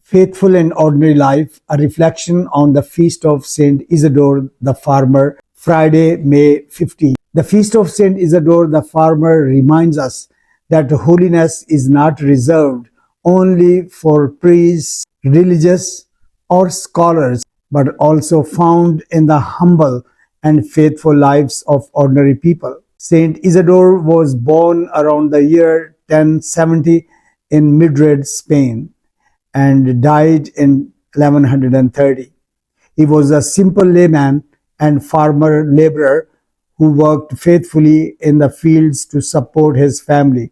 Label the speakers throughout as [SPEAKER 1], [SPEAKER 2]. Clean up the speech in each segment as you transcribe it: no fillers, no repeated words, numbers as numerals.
[SPEAKER 1] Faithful and Ordinary Life, a reflection on the feast of Saint Isidore the Farmer, Friday, May 15. The feast of Saint Isidore the Farmer reminds us that holiness is not reserved only for priests, religious, or scholars, but also found in the humble and faithful lives of ordinary people. Saint Isidore was born around the year 1070 in Madrid, Spain, and died in 1130. He was a simple layman and farmer laborer who worked faithfully in the fields to support his family.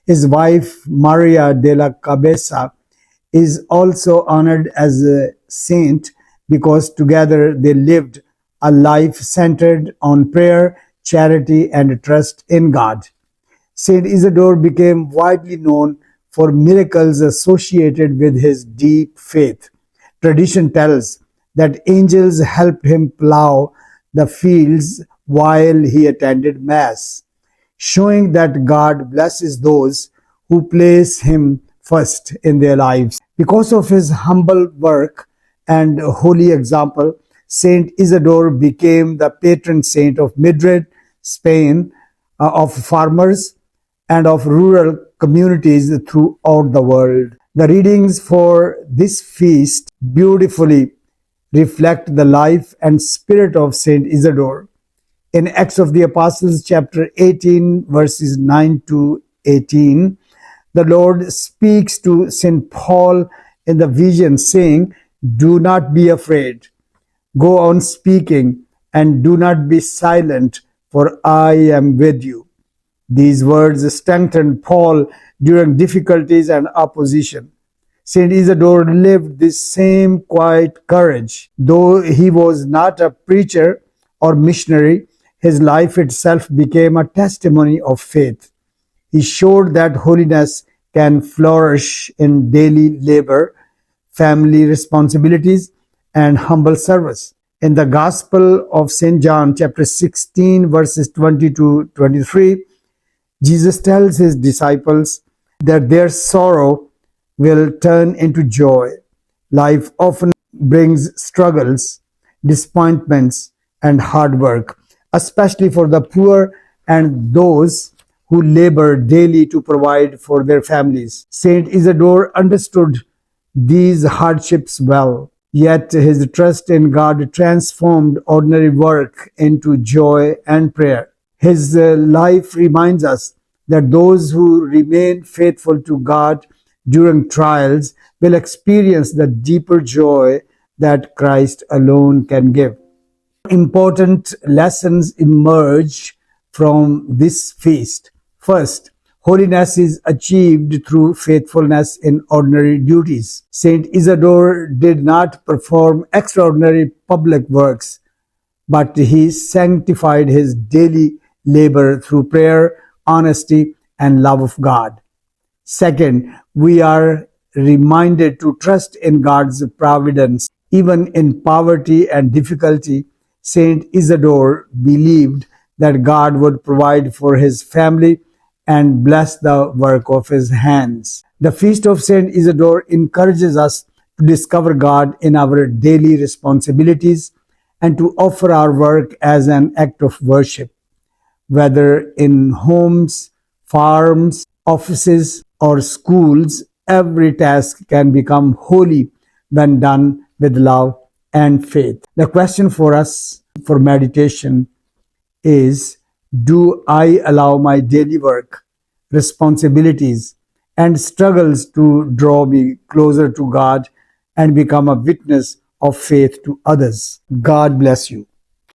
[SPEAKER 1] His wife, Maria de la Cabeza, is also honored as a saint because together they lived a life centered on prayer, charity, and trust in God. Saint Isidore became widely known for miracles associated with his deep faith. Tradition tells that angels helped him plow the fields while he attended Mass, showing that God blesses those who place him first in their lives. Because of his humble work and holy example, Saint Isidore became the patron saint of Madrid, Spain, of farmers and of rural communities throughout the world. The readings for this feast beautifully reflect the life and spirit of Saint Isidore. In Acts of the Apostles, chapter 18, verses 9 to 18, the Lord speaks to St. Paul in the vision, saying, "Do not be afraid. Go on speaking, and do not be silent, for I am with you." These words strengthened Paul during difficulties and opposition. Saint Isidore lived this same quiet courage. Though he was not a preacher or missionary, his life itself became a testimony of faith. He showed that holiness can flourish in daily labor, family responsibilities, and humble service. In the Gospel of St. John, chapter 16, verses 20 to 23, Jesus tells his disciples that their sorrow will turn into joy. Life often brings struggles, disappointments, and hard work, especially for the poor and those who labor daily to provide for their families. Saint Isidore understood these hardships well, yet his trust in God transformed ordinary work into joy and prayer. His life reminds us that those who remain faithful to God during trials will experience the deeper joy that Christ alone can give. Important lessons emerge from this feast. First, holiness is achieved through faithfulness in ordinary duties. Saint Isidore did not perform extraordinary public works, but he sanctified his daily labor through prayer, honesty, and love of God. Second, we are reminded to trust in God's providence. Even in poverty and difficulty, Saint Isidore believed that God would provide for his family and bless the work of his hands. The feast of Saint Isidore encourages us to discover God in our daily responsibilities and to offer our work as an act of worship. Whether in homes, farms, offices, or schools, every task can become holy when done with love and faith. The question for us for meditation is, do I allow my daily work, responsibilities, and struggles to draw me closer to God and become a witness of faith to others? God bless you.